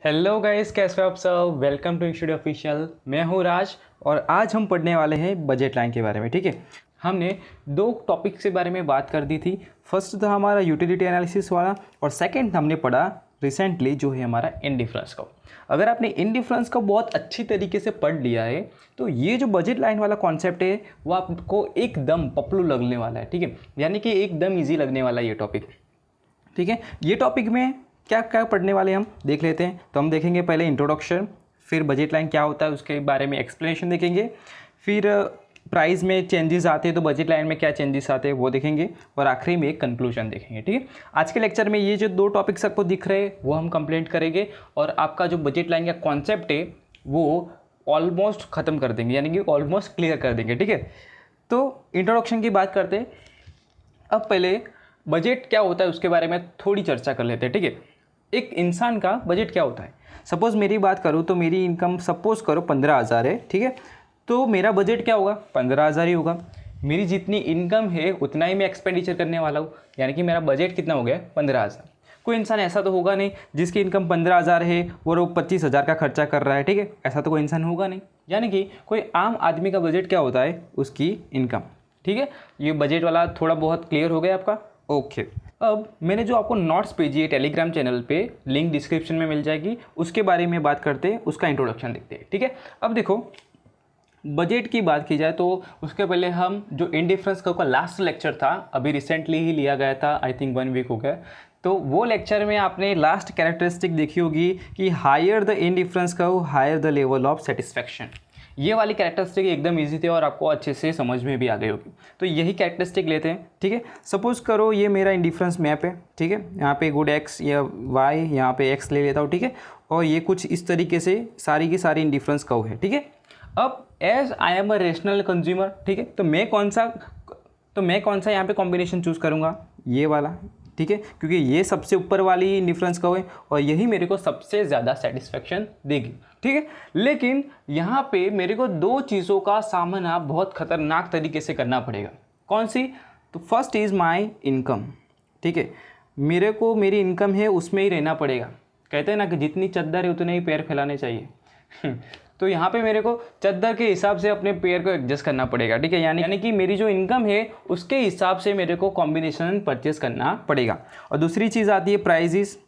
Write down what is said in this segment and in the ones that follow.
Hello guys, कैसे हो आप सब। Welcome to studio official. मैं हूँ राज और आज हम पढ़ने वाले हैं बजट लाइन के बारे में। ठीक है, हमने दो टॉपिक के बारे में बात कर दी थी। फर्स्ट था हमारा यूटिलिटी एनालिसिस वाला और सेकंड हमने पढ़ा रिसेंटली जो है हमारा इनडिफरेंस का। अगर आपने इनडिफरेंस को बहुत अच्छी तरीके से पढ़ लिया है तो ये जो बजट लाइन वाला कॉन्सेप्ट है वो आपको एकदम पपलू लगने वाला है। ठीक है, यानी कि एकदम ईजी लगने वाला है ये टॉपिक। ठीक है, ये टॉपिक में क्या क्या पढ़ने वाले हम देख लेते हैं। तो हम देखेंगे पहले इंट्रोडक्शन, फिर बजट लाइन क्या होता है उसके बारे में एक्सप्लेनेशन देखेंगे, फिर प्राइस में चेंजेस आते हैं तो बजट लाइन में क्या चेंजेस आते हैं वो देखेंगे और आखिरी में एक कंक्लूजन देखेंगे। ठीक है, आज के लेक्चर में ये जो दो टॉपिक्स आपको दिख रहे हैं वो हम कंप्लीट करेंगे और आपका जो बजट लाइन का कॉन्सेप्ट है वो ऑलमोस्ट ख़त्म कर देंगे, यानी कि ऑलमोस्ट क्लियर कर देंगे। ठीक है, तो इंट्रोडक्शन की बात करते हैं। अब पहले बजट क्या होता है उसके बारे में थोड़ी चर्चा कर लेते हैं। ठीक है, एक इंसान का बजट क्या होता है। सपोज़ मेरी बात करूँ तो मेरी इनकम सपोज़ करो 15,000 है। ठीक है, तो मेरा बजट क्या होगा, 15,000 ही होगा। मेरी जितनी इनकम है उतना ही मैं एक्सपेंडिचर करने वाला हूँ, यानी कि मेरा बजट कितना हो गया, 15,000। कोई इंसान ऐसा तो होगा नहीं जिसकी इनकम 15,000 है और वो 25,000 का खर्चा कर रहा है। ठीक है, ऐसा तो कोई इंसान होगा नहीं। यानी कि कोई आम आदमी का बजट क्या होता है, उसकी इनकम। ठीक है, ये बजट वाला थोड़ा बहुत क्लियर हो गया आपका। ओके, अब मैंने जो आपको नोट्स भेजी है टेलीग्राम चैनल पे, लिंक डिस्क्रिप्शन में मिल जाएगी, उसके बारे में बात करते हैं, उसका इंट्रोडक्शन देखते हैं। ठीक है, अब देखो बजट की बात की जाए तो उसके पहले हम जो इनडिफरेंस का लास्ट लेक्चर था, अभी रिसेंटली ही लिया गया था, आई थिंक 1 वीक हो गया, तो वो लेक्चर में आपने लास्ट कैरेक्टरिस्टिक देखी होगी कि higher the indifference curve higher the level of satisfaction. ये वाली कैरेक्टरिस्टिक एकदम इजी थे और आपको अच्छे से समझ में भी आ गई होगी। तो यही कैरेक्टरिस्टिक लेते हैं। ठीक है, सपोज करो ये मेरा इंडिफरेंस मैप है। ठीक है, यहाँ पे गुड एक्स या वाई, यहाँ पे एक्स ले लेता हूँ। ठीक है, और ये कुछ इस तरीके से सारी की सारी इंडिफरेंस कर्व है। ठीक है, अब as I am a rational consumer, ठीक है, तो मैं कौन सा यहाँ पे कॉम्बिनेशन चूज़ करूँगा, ये वाला। ठीक है, क्योंकि ये सबसे ऊपर वाली इंडिफरेंस कर्व है और यही मेरे को सबसे ज़्यादा सेटिस्फेक्शन देगी। ठीक है, लेकिन यहाँ पे मेरे को दो चीज़ों का सामना बहुत खतरनाक तरीके से करना पड़ेगा। कौन सी? तो फर्स्ट इज़ माई इनकम। ठीक है, मेरे को मेरी इनकम है उसमें ही रहना पड़ेगा। कहते हैं ना कि जितनी चद्दर है उतने ही पैर फैलाने चाहिए तो यहाँ पे मेरे को चद्दर के हिसाब से अपने पेयर को एडजस्ट करना पड़ेगा। ठीक है, यानी कि मेरी जो इनकम है उसके हिसाब से मेरे को कॉम्बिनेशन परचेस करना पड़ेगा। और दूसरी चीज़ आती है प्राइजेस।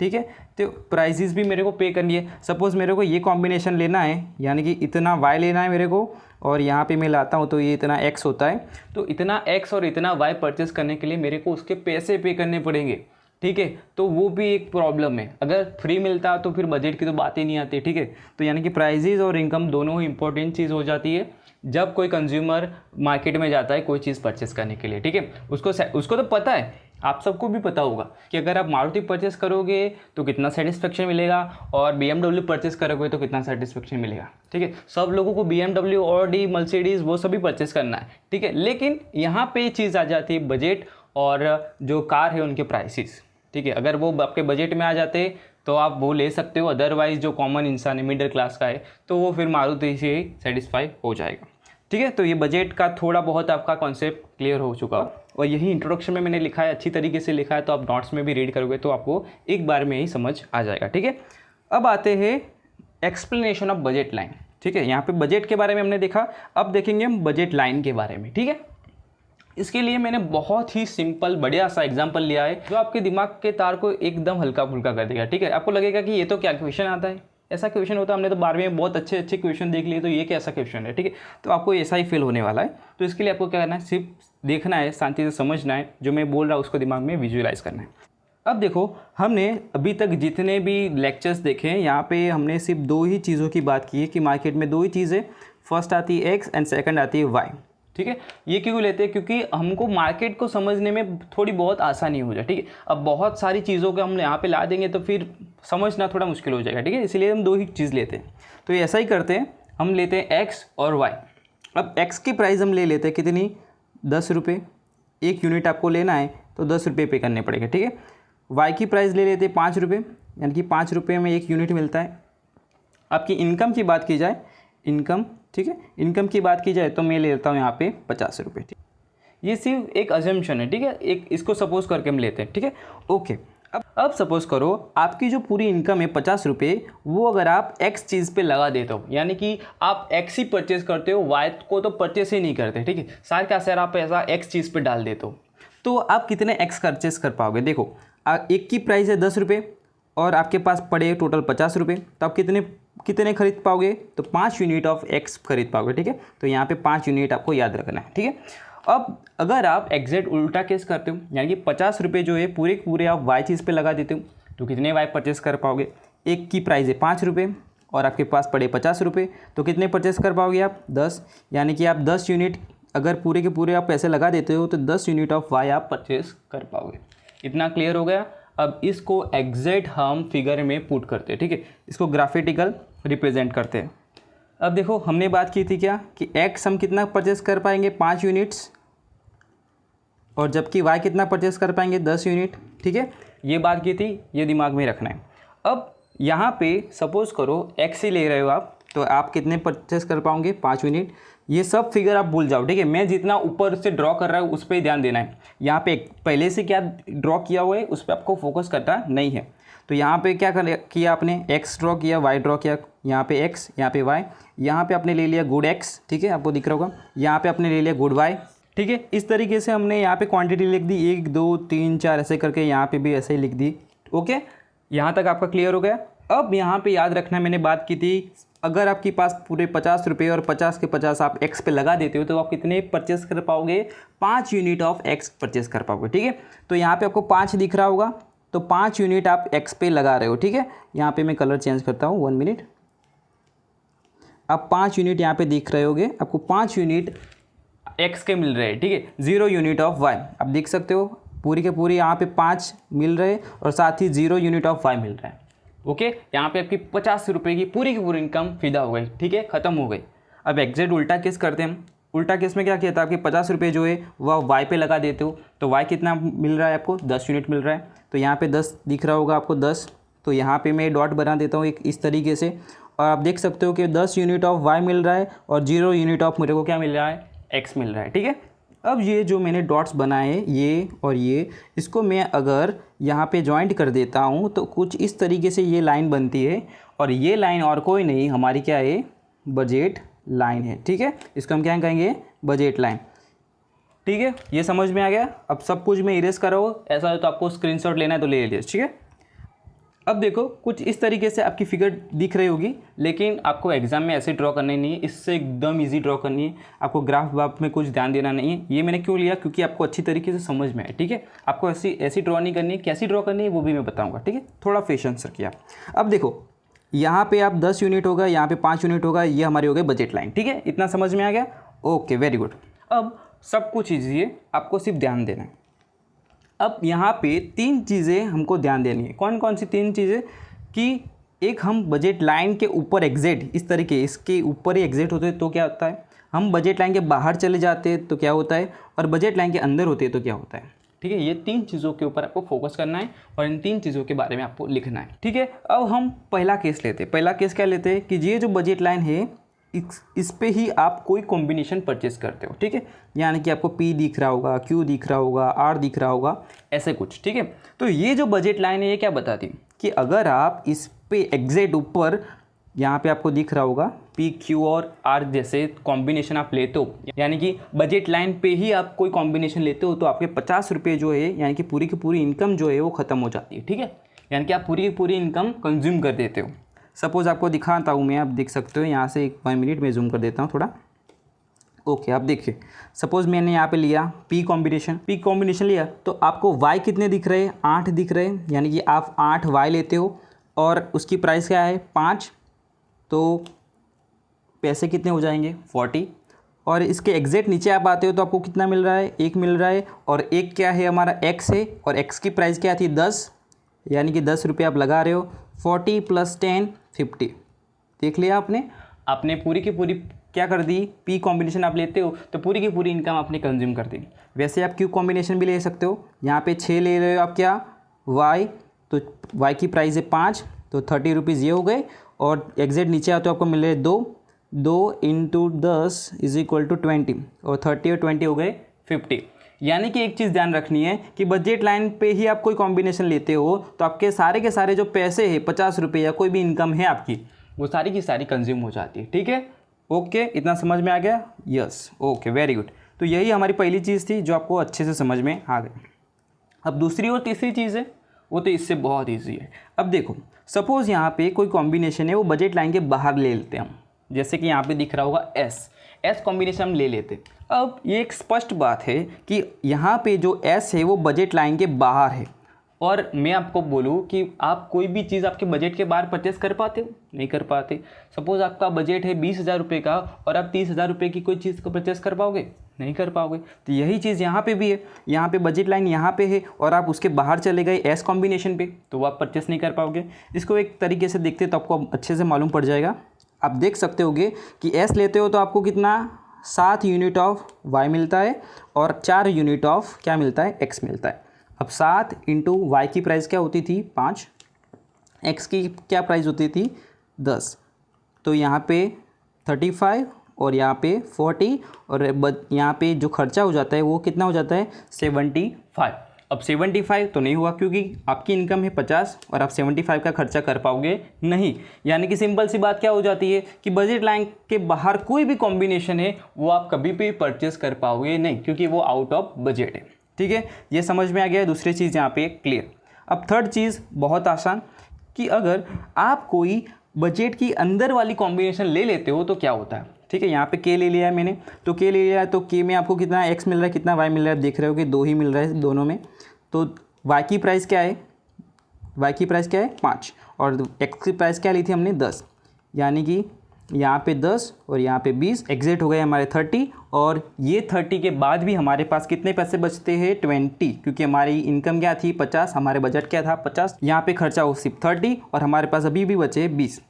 ठीक है, तो प्राइजेस भी मेरे को पे करनी है। सपोज़ मेरे को ये कॉम्बिनेशन लेना है, यानी कि इतना वाई लेना है मेरे को, और यहाँ पे मैं लाता हूँ तो ये इतना एक्स होता है, तो इतना एक्स और इतना वाई परचेस करने के लिए मेरे को उसके पैसे पे करने पड़ेंगे। ठीक है, तो वो भी एक प्रॉब्लम है। अगर फ्री मिलता तो फिर बजट की तो बात ही नहीं आती। ठीक है, तो यानी कि प्राइजेज और इनकम दोनों ही इंपॉर्टेंट चीज़ हो जाती है जब कोई कंज्यूमर मार्केट में जाता है कोई चीज़ परचेस करने के लिए। ठीक है, उसको तो पता है, आप सबको भी पता होगा कि अगर आप मारुति परचेस करोगे तो कितना सेटिस्फेक्शन मिलेगा और BMW परचेस करोगे तो कितना सेटिस्फेक्शन मिलेगा। ठीक है, सब लोगों को BMW, ऑडी, मर्सिडीज़ वो सभी परचेस करना है। ठीक है, लेकिन यहाँ पे चीज़ आ जाती है बजट और जो कार है उनके प्राइसेस। ठीक है, अगर वो आपके बजट में आ जाते तो आप वो ले सकते हो, अदरवाइज जो कॉमन इंसान है मिडिल क्लास का है तो वो फिर मारुति से सेटिस्फाई हो जाएगा। ठीक है, तो ये बजट का थोड़ा बहुत आपका कॉन्सेप्ट क्लियर हो चुका और यही इंट्रोडक्शन में मैंने लिखा है, अच्छी तरीके से लिखा है, तो आप नोट्स में भी रीड करोगे तो आपको एक बार में ही समझ आ जाएगा। ठीक है, अब आते हैं एक्सप्लेनेशन ऑफ बजट लाइन। ठीक है, यहाँ पे बजट के बारे में हमने देखा, अब देखेंगे हम बजट लाइन के बारे में। ठीक है, इसके लिए मैंने बहुत ही सिंपल बढ़िया सा एग्जांपल लिया है जो आपके दिमाग के तार को एकदम हल्का फुल्का कर देगा। ठीक है, आपको लगेगा कि ये तो क्या क्वेश्चन आता है, ऐसा क्वेश्चन होता है, हमने तो 12वीं में बहुत अच्छे अच्छे क्वेश्चन देख लिए, तो ये कैसा क्वेश्चन है। ठीक है, तो आपको ऐसा ही फील होने वाला है। तो इसके लिए आपको क्या करना है, सिर्फ देखना है, शांति से समझना है, जो मैं बोल रहा हूँ उसको दिमाग में विजुअलाइज करना है। अब देखो, हमने अभी तक जितने भी लेक्चर्स देखे हैं यहाँ पे हमने सिर्फ दो ही चीज़ों की बात की है कि मार्केट में दो ही चीज़ें, फर्स्ट आती है एक्स एंड सेकंड आती है वाई। ठीक है, ये क्यों लेते हैं, क्योंकि हमको मार्केट को समझने में थोड़ी बहुत आसानी हो जाए। ठीक है, अब बहुत सारी चीज़ों को हम यहाँ पे ला देंगे तो फिर समझना थोड़ा मुश्किल हो जाएगा। ठीक है, इसलिए हम दो ही चीज़ लेते हैं। तो ऐसा ही करते हैं, हम लेते हैं एक्स और वाई। अब एक्स की प्राइस हम ले लेते हैं कितनी, 10 रुपये। एक यूनिट आपको लेना है तो 10 रुपये पे करने पड़ेगा। ठीक है, वाई की प्राइस ले लेते हैं 5 रुपये, यानी कि 5 रुपये में एक यूनिट मिलता है। आपकी इनकम की बात की जाए, इनकम, ठीक है, इनकम की बात की जाए तो मैं ले लेता हूँ यहाँ पे 50 रुपये। ठीक, ये सिर्फ एक अजम्पशन है। ठीक है, एक इसको सपोज करके हम लेते हैं। ठीक है, ओके, अब अब सपोज़ करो आपकी जो पूरी इनकम है 50 रुपये, वो अगर आप एक्स चीज़ पे लगा देते हो, यानी कि आप एक्स ही परचेज करते हो, वाई को तो परचेस ही नहीं करते, ठीक है, सारे का सारा आप पैसा एक्स चीज़ पे डाल देते हो, तो आप कितने एक्स परचेस कर पाओगे? देखो एक की प्राइस है 10 रुपये और आपके पास पड़े टोटल 50 रुपये, तो आप कितने खरीद पाओगे? तो 5 यूनिट ऑफ एक्स खरीद पाओगे, ठीक है। तो यहाँ पे 5 यूनिट आपको याद रखना है, ठीक है। अब अगर आप एग्जैक्ट उल्टा केस करते हो, यानी कि 50 रुपये जो है पूरे पूरे आप वाई चीज़ पे लगा देते हो, तो कितने वाई परचेस कर पाओगे? एक की प्राइस है 5 रुपये और आपके पास पड़े 50 रुपये, तो कितने परचेस कर पाओगे आप? 10, यानी कि आप 10 यूनिट अगर पूरे के पूरे आप पैसे लगा देते हो तो 10 यूनिट ऑफ वाई आप परचेस कर पाओगे। इतना क्लियर हो गया? अब इसको एग्जैक्ट हम फिगर में पुट करते हैं, ठीक है, इसको ग्राफिटिकल रिप्रेजेंट करते हैं। अब देखो हमने बात की थी क्या कि एक्स हम कितना परचेस कर पाएंगे? 5 यूनिट्स, और जबकि वाई कितना परचेस कर पाएंगे? 10 यूनिट, ठीक है, ये बात की थी, ये दिमाग में रखना है। अब यहाँ पे सपोज़ करो एक्स ही ले रहे हो आप, तो आप कितने परचेस कर पाओगे? 5 यूनिट। ये सब फिगर आप भूल जाओ, ठीक है, मैं जितना ऊपर से ड्रॉ कर रहा हूँ उस पर ध्यान देना है। यहाँ पे पहले से क्या ड्रॉ किया हुआ है उस पर आपको फोकस करना नहीं है। तो यहाँ पे क्या किया आपने? एक्स ड्रॉ किया, वाई ड्रॉ किया, यहाँ पे एक्स, यहाँ पे वाई, यहाँ पे आपने ले लिया गुड एक्स, ठीक है, आपको दिख रहा होगा, यहाँ पे आपने ले लिया गुड वाई, ठीक है। इस तरीके से हमने यहाँ पे क्वांटिटी लिख दी, 1 2 3 4 ऐसे करके, यहाँ पे भी ऐसे ही लिख दी। ओके, यहाँ तक आपका क्लियर हो गया? अब यहाँ पे याद रखना, मैंने बात की थी अगर आपके पास पूरे 50 रुपये और 50 के 50 आप एक्स पे लगा देते हो तो आप कितने परचेस कर पाओगे? 5 यूनिट ऑफ एक्स परचेस कर पाओगे, ठीक है। तो यहाँ पे आपको 5 दिख रहा होगा, तो 5 यूनिट आप एक्स पे लगा रहे हो, ठीक है। यहाँ पे मैं कलर चेंज करता हूँ, 1 मिनट। आप 5 यूनिट यहाँ पे दिख रहे होगे, आपको 5 यूनिट एक्स के मिल रहे हैं, ठीक है, 0 यूनिट ऑफ वाई। आप देख सकते हो पूरी के पूरी यहाँ पे 5 मिल रहे और साथ ही 0 यूनिट ऑफ वाई मिल रहा है। ओके, यहाँ पे आपकी 50 रुपये की पूरी इनकम फिदा हो गई, ठीक है, ख़त्म हो गई। अब एग्जैक्ट उल्टा केस करते हैं हम। उल्टा केस में क्या किया था? आपके 50 रुपये जो है वह वाई पे लगा देते हो, तो वाई कितना मिल रहा है आपको? 10 यूनिट मिल रहा है। तो यहाँ पे 10 दिख रहा होगा आपको, 10, तो यहाँ पे मैं डॉट बना देता हूँ एक इस तरीके से, और आप देख सकते हो कि 10 यूनिट ऑफ वाई मिल रहा है और 0 यूनिट ऑफ मेरे को क्या मिल रहा है? एक्स मिल रहा है, ठीक है। अब ये जो मैंने डॉट्स बनाए, ये और ये, इसको मैं अगर यहाँ पे जॉइंट कर देता हूँ तो कुछ इस तरीके से ये लाइन बनती है, और ये लाइन और कोई नहीं, हमारी क्या है? बजट लाइन है, ठीक है। इसको हम क्या कहेंगे? बजट लाइन, ठीक है। ये समझ में आ गया? अब सब कुछ मैं इरेज करो, ऐसा हो तो आपको स्क्रीनशॉट लेना है तो ले लीजिए, ठीक है। अब देखो कुछ इस तरीके से आपकी फिगर दिख रही होगी, लेकिन आपको एग्जाम में ऐसे ड्रॉ करनी नहीं है, इससे एकदम इजी ड्रॉ करनी है। आपको ग्राफ वाफ में कुछ ध्यान देना नहीं है। ये मैंने क्यों लिया? क्योंकि आपको अच्छी तरीके से समझ में आए, ठीक है। आपको ऐसी ड्रॉ नहीं करनी है, कैसी ड्रॉ करनी है वो भी मैं बताऊँगा, ठीक है। थोड़ा पेशेंस रखिए आप। अब देखो यहाँ पे आप 10 यूनिट होगा, यहाँ पे 5 यूनिट होगा, ये हमारी हो गई बजट लाइन, ठीक है। इतना समझ में आ गया? Okay, very good. अब सब कुछ ईजी है, आपको सिर्फ ध्यान देना है। अब यहाँ पे 3 चीज़ें हमको ध्यान देनी है। कौन कौन सी 3 चीज़ें? कि एक हम बजट लाइन के ऊपर एग्जैक्ट इस तरीके इसके ऊपर ही एग्जैक्ट होते हैं तो क्या होता है? हम बजट लाइन के बाहर चले जाते हैं तो क्या होता है? और बजट लाइन के अंदर होते हैं तो क्या होता है? ठीक है, ये 3 चीज़ों के ऊपर आपको फोकस करना है और इन 3 चीज़ों के बारे में आपको लिखना है, ठीक है। अब हम पहला केस लेते हैं। पहला केस क्या लेते हैं कि ये जो बजट लाइन है इस पे ही आप कोई कॉम्बिनेशन परचेस करते हो, ठीक है। यानी कि आपको P दिख रहा होगा, Q दिख रहा होगा, R दिख रहा होगा, ऐसे कुछ, ठीक है। तो ये जो बजट लाइन है ये क्या बताती है कि अगर आप इस पे एग्जैक्ट ऊपर यहाँ पे आपको दिख रहा होगा P, Q और R जैसे कॉम्बिनेशन आप लेते हो, यानी कि बजट लाइन पे ही आप कोई कॉम्बिनेशन लेते हो, तो आपके 50 रुपये जो है यानी कि पूरी की पूरी इनकम जो है वो ख़त्म हो जाती है, ठीक है। यानी कि आप पूरी की पूरी इनकम कंज्यूम कर देते हो। सपोज़ आपको दिखाता हूँ मैं, आप देख सकते हो यहाँ से 1 मिनट में जूम कर देता हूँ थोड़ा। ओके, आप देखिए, सपोज़ मैंने यहाँ पे लिया P कॉम्बिनेशन लिया, तो आपको Y कितने दिख रहे हैं? 8 दिख रहे हैं, यानी कि आप 8 Y लेते हो और उसकी प्राइस क्या है? 5, तो पैसे कितने हो जाएंगे? 40। और इसके एग्जैक्ट नीचे आप आते हो तो आपको कितना मिल रहा है? 1 मिल रहा है, और एक क्या है? हमारा X है, और X की प्राइस क्या थी? 10, यानी कि 10 रुपये आप लगा रहे हो। 40 + 10 50। देख लिया आपने पूरी की पूरी क्या कर दी? P कॉम्बिनेशन आप लेते हो तो पूरी की पूरी इनकम आपने कंज्यूम कर दी। वैसे आप Q कॉम्बिनेशन भी ले सकते हो। यहाँ पे 6 ले रहे हो आप क्या? Y, तो Y की प्राइस है 5, तो 30 रुपीज़ ये हो गए, और एग्जैक्ट नीचे आते हो आपको मिल रहे 2 × 10 = 20, और 30 और 20 हो गए 50। यानी कि एक चीज़ ध्यान रखनी है कि बजट लाइन पे ही आप कोई कॉम्बिनेशन लेते हो तो आपके सारे के सारे जो पैसे हैं 50 रुपये या कोई भी इनकम है आपकी, वो सारी की सारी कंज्यूम हो जाती है। ठीक है, ओके, इतना समझ में आ गया? Yes, okay, very good. तो यही हमारी पहली चीज़ थी जो आपको अच्छे से समझ में आ गई। अब दूसरी और तीसरी चीज़ है, वो तो इससे बहुत ईजी है। अब देखो, सपोज़ यहाँ पे कोई कॉम्बिनेशन है वो बजट लाइन के बाहर ले लेते हैं हम, जैसे कि यहाँ पे दिख रहा होगा एस कॉम्बिनेशन हम ले लेते। अब ये एक स्पष्ट बात है कि यहाँ पे जो एस है वो बजट लाइन के बाहर है, और मैं आपको बोलूँ कि आप कोई भी चीज़ आपके बजट के बाहर परचेस कर पाते हो? नहीं कर पाते। सपोज़ आपका बजट है 20,000 रुपये का और आप 30,000 रुपये की कोई चीज़ को परचेस कर पाओगे? नहीं कर पाओगे। तो यही चीज़ यहाँ पे भी है, यहाँ पे बजट लाइन यहाँ पे है और आप उसके बाहर चले गए एस कॉम्बिनेशन पे, तो वो आप परचेस नहीं कर पाओगे। इसको एक तरीके से देखते तो आपको अच्छे से मालूम पड़ जाएगा। आप देख सकते होगे कि एस लेते हो तो आपको कितना 7 यूनिट ऑफ वाई मिलता है और 4 यूनिट ऑफ क्या मिलता है? एक्स मिलता है। अब 7 इंटू वाई की प्राइस क्या होती थी? 5, एक्स की क्या प्राइस होती थी? 10। तो यहाँ पे 35 और यहाँ पे 40 और यहाँ पे जो खर्चा हो जाता है वो कितना हो जाता है? 75। अब 75 तो नहीं हुआ क्योंकि आपकी इनकम है 50 और आप 75 का खर्चा कर पाओगे नहीं। यानी कि सिंपल सी बात क्या हो जाती है कि बजट लाइन के बाहर कोई भी कॉम्बिनेशन है वो आप कभी भी परचेस कर पाओगे नहीं, क्योंकि वो आउट ऑफ बजट है। ठीक है, ये समझ में आ गया। दूसरी चीज़ यहाँ पे क्लियर। अब थर्ड चीज़ बहुत आसान, कि अगर आप कोई बजट की अंदर वाली कॉम्बिनेशन ले लेते हो तो क्या होता है? ठीक है, यहाँ पे के ले लिया है मैंने, तो के ले लिया है तो के में आपको कितना एक्स मिल रहा है, कितना वाई मिल रहा है? देख रहे हो कि 2 ही मिल रहा है दोनों में। तो वाई की प्राइस क्या है? वाई की प्राइस क्या है? 5 और एक्स की प्राइस क्या ली थी हमने? 10। यानी कि यहाँ पे 10 और यहाँ पे 20, एग्जिट हो गए हमारे 30, और ये 30 के बाद भी हमारे पास कितने पैसे बचते हैं? 20, क्योंकि हमारी इनकम क्या थी? 50, हमारे बजट क्या था? 50, यहाँ पे खर्चा हो सिर्फ 30 और हमारे पास अभी भी बचे 20।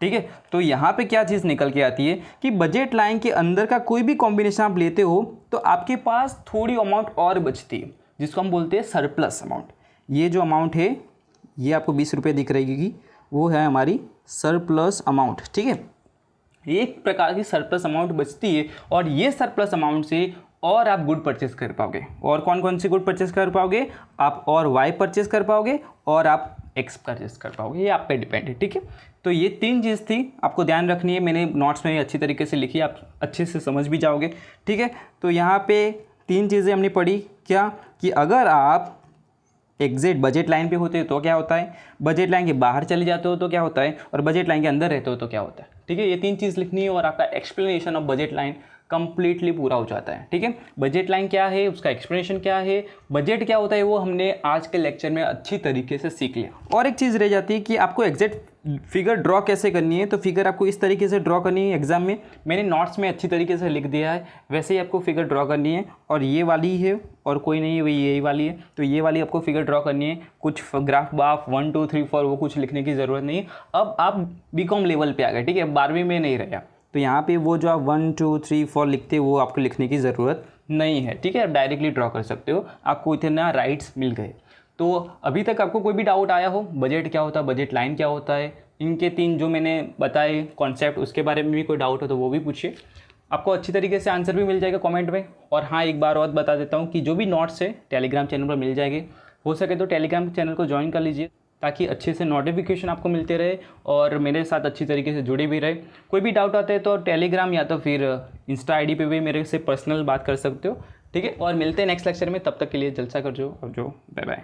ठीक है, तो यहाँ पे क्या चीज़ निकल के आती है कि बजट लाइन के अंदर का कोई भी कॉम्बिनेशन आप लेते हो तो आपके पास थोड़ी अमाउंट और बचती है, जिसको हम बोलते हैं सरप्लस अमाउंट। ये जो अमाउंट है, ये आपको 20 रुपये दिख रही होगी, वो है हमारी सरप्लस अमाउंट। ठीक है, एक प्रकार की सरप्लस अमाउंट बचती है और ये सरप्लस अमाउंट से और आप गुड परचेस कर पाओगे। और कौन कौन सी गुड परचेस कर पाओगे? आप और वाई परचेस कर पाओगे और आप एक्स परचेस कर पाओगे। ये आप पे डिपेंड है। ठीक है, तो ये 3 चीज़ थी, आपको ध्यान रखनी है। मैंने नोट्स में अच्छी तरीके से लिखी, आप अच्छे से समझ भी जाओगे। ठीक है, तो यहाँ पे 3 चीज़ें हमने पढ़ी। क्या? कि अगर आप एग्जिट बजट लाइन पे होते हो तो क्या होता है, बजट लाइन के बाहर चले जाते हो तो क्या होता है, और बजट लाइन के अंदर रहते हो तो क्या होता है। ठीक है, ये 3 चीज़ लिखनी है और आपका explanation of budget line completely पूरा हो जाता है। ठीक है, बजट लाइन क्या है, उसका एक्सप्लेनेशन क्या है, बजट क्या होता है, वो हमने आज के लेक्चर में अच्छी तरीके से सीख लिया। और एक चीज़ रह जाती है कि आपको एग्जैक्ट फिगर ड्रॉ कैसे करनी है। तो फिगर आपको इस तरीके से ड्रॉ करनी है। एग्जाम में मैंने नोट्स में अच्छी तरीके से लिख दिया है, वैसे ही आपको फिगर ड्रॉ करनी है। और ये वाली है और कोई नहीं है, वही यही वाली है। तो ये वाली आपको फिगर ड्रॉ करनी है। कुछ ग्राफ बाफ 1 2 3 4 वो कुछ लिखने की ज़रूरत नहीं है। अब आप बीकॉम लेवल पे आ गए। ठीक है, 12वीं में नहीं रहा, तो यहाँ पे वो जो आप 1 2 3 4 लिखते हो वो आपको लिखने की ज़रूरत नहीं है। ठीक है, आप डायरेक्टली ड्रॉ कर सकते हो, आपको इतना राइट्स मिल गए। तो अभी तक आपको कोई भी डाउट आया हो, बजट क्या होता है, बजट लाइन क्या होता है, इनके 3 जो मैंने बताए कॉन्सेप्ट, उसके बारे में भी कोई डाउट हो तो वो भी पूछिए, आपको अच्छी तरीके से आंसर भी मिल जाएगा कमेंट में। और हाँ, एक बार और बता देता हूँ कि जो भी नोट्स है टेलीग्राम चैनल पर मिल जाएंगे। हो सके तो टेलीग्राम चैनल को ज्वाइन कर लीजिए ताकि अच्छे से नोटिफिकेशन आपको मिलते रहे और मेरे साथ अच्छी तरीके से जुड़े भी रहे। कोई भी डाउट आता है तो टेलीग्राम या तो फिर इंस्टा आईडी पे भी मेरे से पर्सनल बात कर सकते हो। ठीक है, और मिलते हैं नेक्स्ट लेक्चर में। तब तक के लिए जलसा कर जो और जो, बाय बाय।